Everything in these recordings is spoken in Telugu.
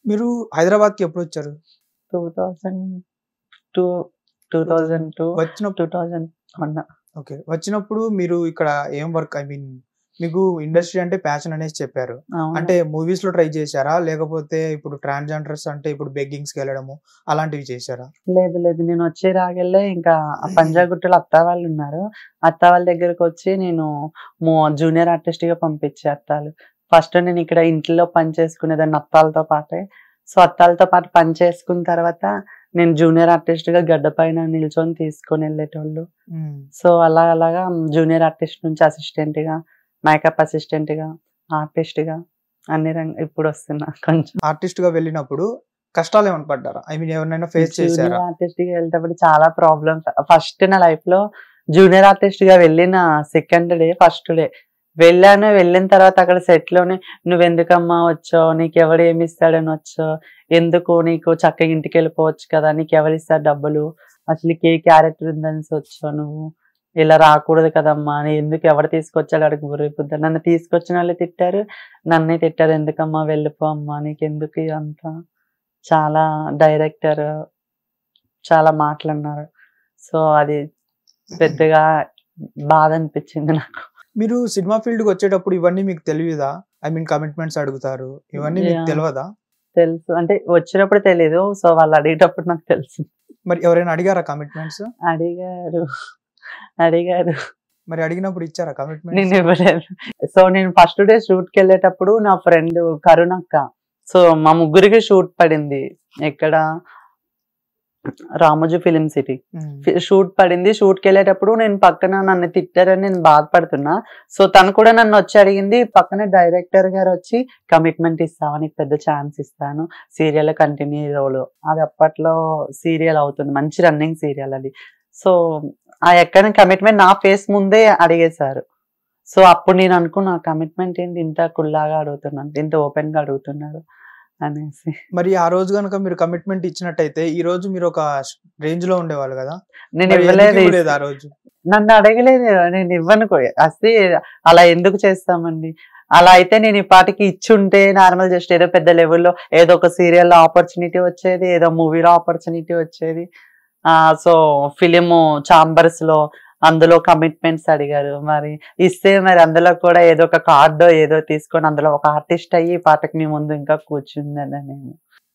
మీరు హైదరాబాద్‌కి ఎప్పుడొచ్చారు? 2002, 2002, వచ్చినప్పుడు 2001. ఓకే. వచ్చినప్పుడు మీరు ఇక్కడ ఏం వర్క్ మీకు ఇండస్ట్రీ అంటే ప్యాషన్ అనేసి చెప్పారు. అవును. అంటే మూవీస్‌లో ట్రై చేశారా? లేకపోతే ఇప్పుడు ట్రాన్స్‌జెండర్స్ అంటే ఇప్పుడు బెగ్గింగ్స్‌కెళ్ళడము అలాంటివి చేశారా? లేదు, లేదు. నేనొచ్చి రాగలే ఇంకా పంజాగుట్టలో అత్త వాళ్ళున్నారు. అత్త వాళ్ళ దగ్గరకొచ్చి నేను జూనియర్ ఆర్టిస్ట్‌గా పంపించా అత్తాలు. ఫస్ట్ నేనిక్కడ ఇంట్లో పని చేసుకునేదాన్ని అత్తాలతో పాటే. సో, అత్తాలతో పాటు పని చేసుకున్న తర్వాత నేను జూనియర్ ఆర్టిస్ట్‌గా గడ్డ పైన నిల్చొని తీసుకొనెళ్ళేటోళ్ళు. హ్మ్. సో, అలాగా జూనియర్ ఆర్టిస్ట్ నుంచి అసిస్టెంట్‌గా, మేకప్ అసిస్టెంట్‌గా, ఆర్టిస్ట్‌గా అన్ని ఇప్పుడొస్తున్నా కొంచెం. ఆర్టిస్ట్‌గా వెళ్ళినప్పుడు కష్టాలేమన్నా పడ్డారా? ఎవరినైనా ఫేస్ చేశారా? జూనియర్ ఆర్టిస్ట్‌గా వెళ్ళేటప్పుడు చాలా ప్రాబ్లమ్స్. ఫస్ట్ నా లైఫ్‌లో జూనియర్ ఆర్టిస్ట్‌గా వెళ్ళిన సెకండ్ డే, ఫస్ట్ డే వెళ్ళాను. వెళ్ళిన తర్వాత అక్కడ సెట్‌లోనే "నువ్వెందుకమ్మా వచ్చావు? నీకెవడు ఏమిస్తాడని వచ్చావు? ఎందుకు నీకు చక్కగా ఇంటికెళ్ళిపోవచ్చు కదా! నీకెవరిస్తారు డబ్బులు? అసలుకి ఏ క్యారెక్టర్ ఉందనేసి వచ్చావు నువ్వు? ఇలా రాకూడదు కదమ్మా! అని ఎందుకు ఎవరు తీసుకొచ్చాడు ఆడికి బుర్రపోద్దా?" నన్ను తీసుకొచ్చిన వాళ్ళే తిట్టారు. నన్నే తిట్టారు. "ఎందుకమ్మా వెళ్ళిపో అమ్మా! నీకెందుకు ఇదంతా?" చాలా డైరెక్టర్ చాలా మాటలన్నారు. సో, అది పెద్దగా బాధ అనిపించింది నాకు. మీరు సినిమా ఫీల్డ్‌కొచ్చేటప్పుడు ఇవన్నీ మీకు తెలీదా? కమిట్మెంట్స్ అడుగుతారు. ఇవన్నీ మీకు యాహ్! తెలవదా? తెలుసు. అంటే వచ్చినప్పుడు తెలీదు. సో, వాళ్ళు అడిగేటప్పుడు నాకు తెలుసు. మరి ఎవరైనా అడిగారా కమిట్మెంట్స్? అడిగారు. అడిగారు. మరి అడిగినప్పుడు ఇచ్చారా కమిట్మెంట్స్? నేనివ్వలేదు. సో, నేను ఫస్ట్ డే షూట్‌కెళ్ళేటప్పుడు నా ఫ్రెండ్ కరుణక్క. సో, మా ముగ్గురికి షూట్ పడింది. ఎక్కడ? Ramoji film city. హ్మ్. షూట్ పడింది. షూట్‌కెళ్ళేటప్పుడు నేను పక్కన నన్ను తిట్టారని నేను బాధపడుతున్నా. సో, తను కూడా నన్నొచ్చి అడిగింది. పక్కనే డైరెక్టర్ గారొచ్చి కమిట్మెంట్ ఇస్తావా? నీకు పెద్ద ఛాన్స్ ఇస్తాను. సీరియల్‌లో కంటిన్యూ రోలు. అది అప్పట్లో సీరియల్ అవుతుంది. మంచి రన్నింగ్ సీరియల్ అది. సో, ఆ ఎక్కని కమిట్మెంట్ నా ఫేస్ ముందే అడిగేశారు. సో, అప్పుడు నేను అనుకున్నా కమిట్మెంట్ ఏంటి ఇంత కుల్లాగా అడుగుతున్నారు. ఇంత ఓపెన్‌గా అడుగుతున్నారు అనేసి. మరి ఆ రోజు గనుక మీరు కమిట్మెంట్ ఇచ్చినట్టయితే, ఈ రోజు మీరొక రేంజ్‌లో ఉండేవాళ్ళు గదా! నేను మరి ఎందుకు ఇవ్వలేదు. ఇవ్వలేదు ఆ రోజు? నన్ను అడగలేదు. నేను ఇవ్వను అసలే అలా ఎందుకు చేస్తామండి? అలా అయితే నేను ఈ పాటికి ఇచ్చుంటే నార్మల్ జస్ట్ ఏదో పెద్ద లెవెల్‌లో ఏదో ఒక సీరియల్‌లో ఆపర్చునిటీ వచ్చేది. ఏదో మూవీలో ఆపర్చునిటీ వచ్చేది. సో, ఫిల్ము చాంబర్స్‌లో అందులో కమిట్మెంట్స్ అడిగారు. మరి ఇస్తే మరి అందులో కూడా ఏదో ఒక కార్డో ఏదో తీసుకొని అందులో ఒక ఆర్టిస్ట్ అయ్యి ఈ పాటకి మీ ముందు ఇంకా కూర్చుందాన్ని నేను.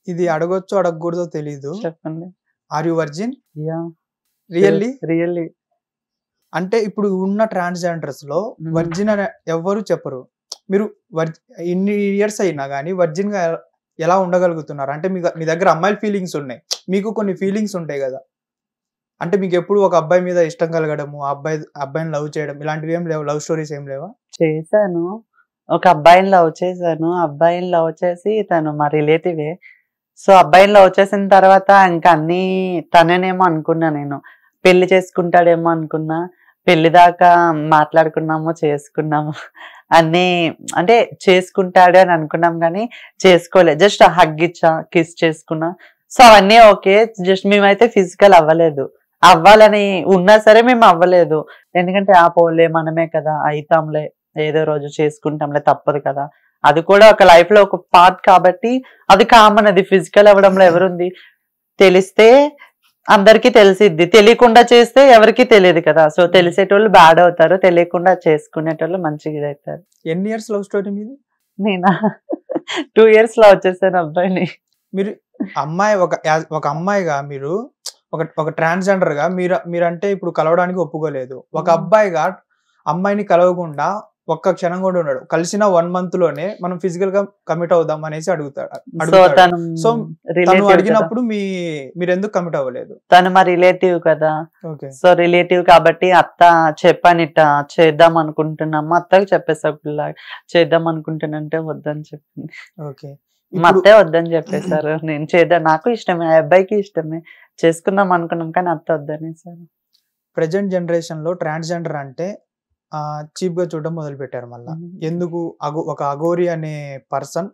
ఇది అడగొచ్చో, అడగకూడదో తెలీదు. చెప్పండి. Are you virgin? Yeah! Really? Really. అంటే ఇప్పుడు ఉన్న ట్రాన్స్‌జెండర్స్‌లో వర్జిన్ అని ఎవ్వరు చెప్పరు. మీరు వర్జ్ ఇన్ని ఇయర్స్ అయినా గాని వర్జిన్‌గా ఎలా ఉండగలుగుతున్నారు? అంటే మీ దగ్గర అమ్మాయిల ఫీలింగ్స్ ఉన్నాయి. మీకు కొన్ని ఫీలింగ్స్ ఉంటాయి గదా! అంటే మీకెప్పుడు ఒక అబ్బాయి మీద ఇష్టం కలగడము, అబ్బాయిని లవ్ చేయడం ఇలాంటివి ఏం లేవు. లవ్ స్టోరీస్ ఏం లేవా? చేశాను. ఒక అబ్బాయిని లవ్ చేశాను. అబ్బాయిని లవ్ చేసి తను మా రిలేటివే. సో, అబ్బాయిని లవ్ చేసిన తర్వాత ఇంక అన్నీ తనేనేమో అనుకున్నా నేను. పెళ్లి చేసుకుంటాడేమో అనుకున్నా. పెళ్లి దాకా మాట్లాడుకున్నాము, చేసుకున్నాము. అన్నీ అంటే చేసుకుంటాడు అని అనుకున్నాం గానీ, చేసుకోలే. జస్ట్ హగ్ ఇచ్చా, కిస్ చేసుకున్నా. సో, అవన్నీ ఓకే. జస్ట్ మేమైతే ఫిజికల్ అవ్వలేదు. అవ్వాలని ఉన్నా సరే మేము అవ్వలేదు. ఎందుకంటే పోన్లే మనమే కదా! అయితాంలే. ఏదో రోజు చేసుకుంటాంలే తప్పదు కదా! అది కూడా ఒక లైఫ్‌లో ఒక పార్ట్ కాబట్టి అది కామన్ అది ఫిజికల్ అవ్వడంలో ఎవరుంది? తెలిస్తే అందరికీ తెలిసిద్ది. తెలియకుండా చేస్తే ఎవరికీ తెలీదు కదా! సో, తెలిసేటోళ్ళు బ్యాడ్ అవుతారు. తెలియకుండా చేసుకునేటోళ్ళు మంచిగా ఇదైతారు. ఎన్ని ఇయర్స్ లవ్ స్టోరీ మీది? నేనా 2 ఇయర్స్‌లో వచ్చేసాను అబ్బాయిని. మీరు ఒక అమ్మాయిగా మీరు ఒక ట్రాన్స్‌జెండర్‌గా మీరంటే ఇప్పుడు కలవడానికి ఒప్పుకోలేదు. ఒక అబ్బాయిగా అమ్మాయిని కలవకుండా ఒక్క క్షణం కూడా ఉండడు. కలిసిన 1 మంత్‌లోనే మనం ఫిజికల్‌గా కమిట్ అవుదాం అనేసి సో, అడుగుతాడు. తను సో, తను రిలేటివ్ కదా! అడిగినప్పుడు మీరెందుకు కమిట్ అవ్వలేదు? తను మా రిలేటివ్ కదా! ఓకే. సో, రిలేటివ్ కాబట్టి అత్త చెప్పానిట్ట చేద్దాం అనుకుంటున్నాము. అత్తకి చెప్పేసా ఫుల్‌లాగా. చేద్దాం అనుకుంటానంటే వద్దని చెప్పింది. ఓకే. మా ఇప్పుడు అత్తే వద్దని చెప్పేసారు. నేను చేద్దాం నాకు ఇష్టమే. ఆ అబ్బాయికి ఇష్టమే. చేసుకుందాం అనుకున్నాం కానీ అత్త వద్దనేసారు. ప్రెజెంట్ జనరేషన్‌లో ట్రాన్స్‌జెండర్ అంటే చీప్‌గా చూడడం మొదలుపెట్టారు మళ్ళా. ఎందుకు? ఒక అఘోరి అనే పర్సన్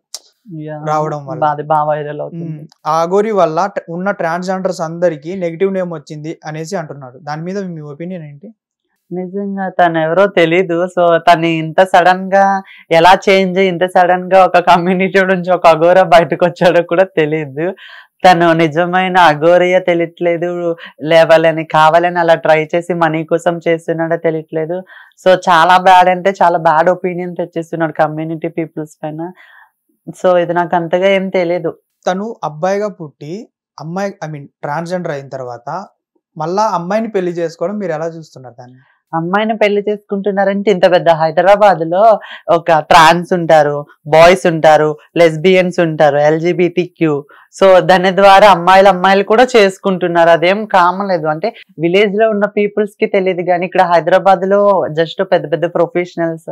యాహ్! రావడం వల్ల. అది వైరల్ అవుతుంది. ఆ అఘోరి వల్ల ఉన్న ట్రాన్స్‌జెండర్స్ అందరికి నెగెటివ్ నేమ్ వచ్చింది అనేసి అంటున్నారు. దాని మీద మీ ఒపీనియన్ ఏంటి? నిజంగా తను ఎవరో తెలీదు. సో తను ఇంత సడన్ గా ఎలా చేంజ్ ఇంత సడన్ గా ఒక కమ్యూనిటీ నుంచి ఒక అఘోరా బయటకు వచ్చాడో కూడా తెలియదు. తను నిజమైన అఘోరియా తెలియట్లేదు, లేవాలని కావాలని అలా ట్రై చేసి మనీ కోసం చేస్తున్నాడో తెలియట్లేదు. సో చాలా బ్యాడ్ అంటే చాలా బ్యాడ్ ఒపీనియన్ తెచ్చేస్తున్నాడు కమ్యూనిటీ పీపుల్స్ పైన. సో ఇది నాకు అంతగా ఏం తెలియదు. తను అబ్బాయిగా పుట్టి అమ్మాయి ట్రాన్స్జెండర్ అయిన తర్వాత మళ్ళా అమ్మాయిని పెళ్లి చేసుకోవడం మీరు ఎలా చూస్తున్నారు దాన్ని? అమ్మాయిని పెళ్లి చేసుకుంటున్నారంటే ఇంత పెద్ద హైదరాబాద్ లో ఒక ట్రాన్స్ ఉంటారు, బాయ్స్ ఉంటారు, లెస్బియన్స్ ఉంటారు, LGBTQ. సో దాని ద్వారా అమ్మాయిలు కూడా చేసుకుంటున్నారు. అదేం కామలేదు. అంటే విలేజ్ లో ఉన్న పీపుల్స్ కి తెలియదు కానీ ఇక్కడ హైదరాబాద్ లో జస్ట్ పెద్ద పెద్ద ప్రొఫెషనల్స్,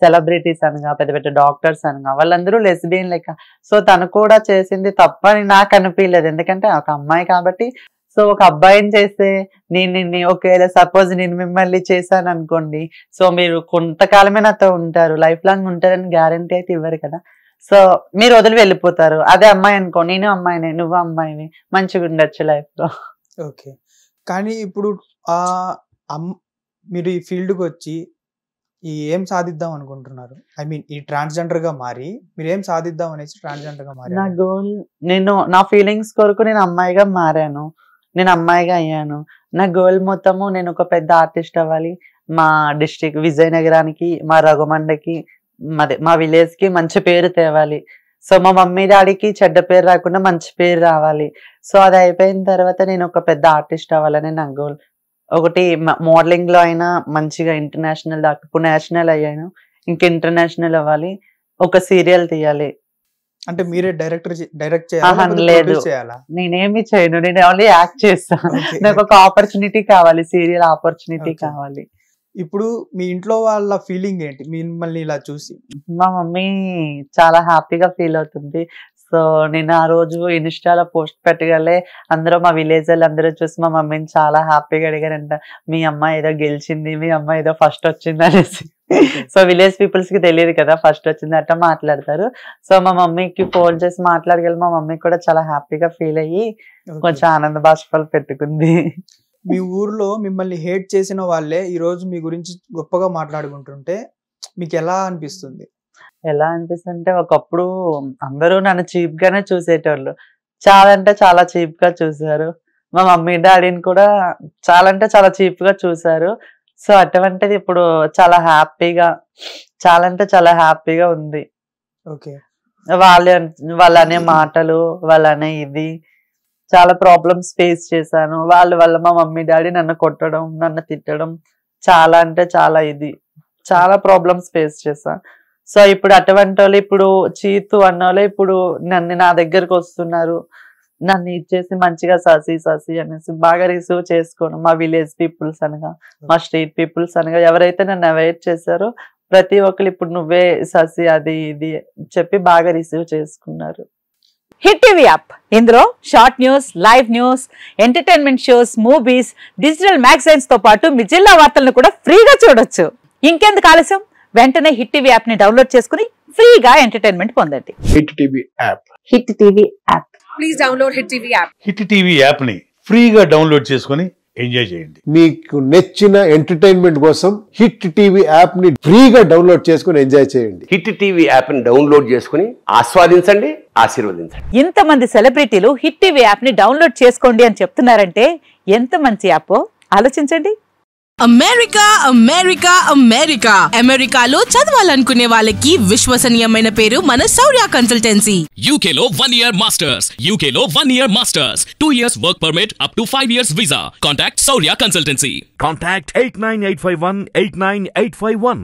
సెలబ్రిటీస్ అనగా, పెద్ద పెద్ద డాక్టర్స్ అనగా వాళ్ళందరూ లెస్బియన్ లెక్క. సో తను కూడా చేసింది తప్పని నాకు అనిపించలేదు. ఎందుకంటే ఒక అమ్మాయి కాబట్టి. సో ఒక అబ్బాయిని చేస్తే నేను ఒకవేళ సపోజ్ నేను మిమ్మల్ని చేశాను అనుకోండి, సో మీరు కొంతకాలమే నాతో ఉంటారు, లైఫ్ లాంగ్ ఉంటారని గ్యారంటీ అయితే ఇవ్వరు కదా. సో మీరు వదిలి వెళ్ళిపోతారు. అదే అమ్మాయి అనుకో, నేను అమ్మాయినే, నువ్వు అమ్మాయివి, మంచిగా ఉండొచ్చు లైఫ్ లో. ఓకే. కానీ ఇప్పుడు మీరు ఈ ఫీల్డ్కి వచ్చి ఏం సాధిద్దాం అనుకుంటున్నారు? ఈ ట్రాన్స్జెండర్ గా మారి మీరు ఏం సాధిద్దాం అనేసి ట్రాన్స్జెండర్ గా మారి? నా గోల్, నా ఫీలింగ్స్ కొరకు నేను అమ్మాయిగా మారాను, నేను అమ్మాయిగా అయ్యాను. నా గోల్ మొత్తము నేను ఒక పెద్ద ఆర్టిస్ట్ అవ్వాలి, మా డిస్ట్రిక్ట్ విజయనగరానికి, మా రఘుమండకి, మా విలేజ్ కి మంచి పేరు తేవాలి. సో మా మమ్మీ డాడీకి చెడ్డ పేరు రాకుండా మంచి పేరు రావాలి. సో అది అయిపోయిన తర్వాత నేను ఒక పెద్ద ఆర్టిస్ట్ అవ్వాలని నా గోల్. ఒకటి మోడలింగ్ లో అయినా మంచిగా ఇంటర్నేషనల్ దాకా, ఇప్పుడు నేషనల్ అయ్యాను, ఇంకా ఇంటర్నేషనల్ అవ్వాలి, ఒక సీరియల్ తీయాలి. అంటే మీరే డైరెక్ట్ లేదు, నేనేమి చేయను, నేను ఓన్లీ యాక్ట్ చేస్తాను. నాకు ఒక ఆపర్చునిటీ కావాలి, సీరియల్ ఆపర్చునిటీ కావాలి. ఇప్పుడు మీ ఇంట్లో వాళ్ళ ఫీలింగ్ ఏంటి మిమ్మల్ని ఇలా చూసి? మా మమ్మీ చాలా హ్యాపీగా ఫీల్ అవుతుంది. సో నేను ఆ రోజు ఇన్స్టాలో పోస్ట్ పెట్టగలే అందరూ మా విలేజ్ వాళ్ళు అందరూ చూసి మా మమ్మీని చాలా హ్యాపీగా అడిగారంట, మీ అమ్మాయి ఏదో గెలిచింది, మీ అమ్మాయి ఏదో ఫస్ట్ వచ్చింది అనేసి. సో విలేజ్ పీపుల్స్ కి తెలియదు కదా ఫస్ట్ వచ్చింది అట్లా మాట్లాడతారు. సో మా మమ్మీకి ఫోన్ చేసి మాట్లాడగలి, మా మమ్మీ కూడా చాలా హ్యాపీగా ఫీల్ అయ్యి కొంచెం ఆనంద బాష్పాలు పెట్టుకుంది. మీ ఊర్లో మిమ్మల్ని హేట్ చేసిన వాళ్ళే ఈ రోజు మీ గురించి గొప్పగా మాట్లాడుకుంటుంటే మీకు ఎలా అనిపిస్తుంది? ఎలా అనిపిస్తుంటే ఒకప్పుడు అందరూ నన్ను చీప్ గానే చూసేటోళ్ళు, చాలా అంటే చాలా చీప్ గా చూసారు. మా మమ్మీ డాడీని కూడా చాలా అంటే చాలా చీప్ గా చూసారు. సో అటువంటిది ఇప్పుడు చాలా హ్యాపీగా, చాలా అంటే చాలా హ్యాపీగా ఉంది. ఓకే. వాళ్ళనే మాటలు, వాళ్ళనే ఇది చాలా ప్రాబ్లమ్స్ ఫేస్ చేశాను. వాళ్ళ మా మమ్మీ డాడీ నన్ను కొట్టడం, నన్ను తిట్టడం, చాలా అంటే చాలా చాలా ప్రాబ్లమ్స్ ఫేస్ చేశాను. సో ఇప్పుడు అటువంటి వాళ్ళు, ఇప్పుడు చీతు అన్న వాళ్ళు ఇప్పుడు నా దగ్గరకు వస్తున్నారు, నన్ను ఇచ్చేసి మంచిగా ససి అనేసి బాగా రిసీవ్ చేసుకోను. మా విలేజ్ పీపుల్స్ అనగా, మా స్ట్రీట్ పీపుల్స్ అనగా ఎవరైతే నన్ను అవాయిడ్ చేశారో ప్రతి ఒక్కరు ఇప్పుడు నువ్వే ససి అది ఇది చెప్పి బాగా రిసీవ్ చేసుకున్నారు. హిట్ టీవీ యాప్, ఇందులో short news, live news, entertainment shows, movies, digital magazines తో పాటు మీ జిల్లా వార్తలను కూడా ఫ్రీగా చూడొచ్చు. ఇంకెందుకు ఆలస్యం, వెంటనే హిట్ టీవీ యాప్ ని డౌన్లోడ్ చేసుకుని ఫ్రీగా ఎంటర్టైన్మెంట్ పొందండి. Hit TV app, hit TV app, please download hit TV app. Hit TV app ని ఫ్రీగా డౌన్లోడ్ చేసుకుని ఎంజాయ్ చేయండి. మీకు నచ్చిన ఎంటర్టైన్మెంట్ కోసం హిట్ టీవీ యాప్ ని ఫ్రీగా డౌన్లోడ్ చేసుకుని ఎంజాయ్ చేయండి. హిట్ టీవీ యాప్ ని డౌన్లోడ్ చేసుకుని ఆస్వాదించండి, ఆశీర్వదించండి. ఇంతమంది సెలబ్రిటీలు హిట్ టీవీ యాప్ ని డౌన్లోడ్ చేసుకోండి అని చెప్తున్నారంటే ఎంత మంచి యాప్ ఆలోచించండి. అమెరికా అమెరికా అమెరికా అమెరికాలో చదవాలనుకునే వాళ్ళకి విశ్వసనీయమైన పేరు మన శౌర్య కన్సల్టెన్సీ. UK లో 1 year masters, UK లో 1 year masters, 2 years work permit up to 5 years visa. Contact Saurya Consultancy. Contact 89851 89851.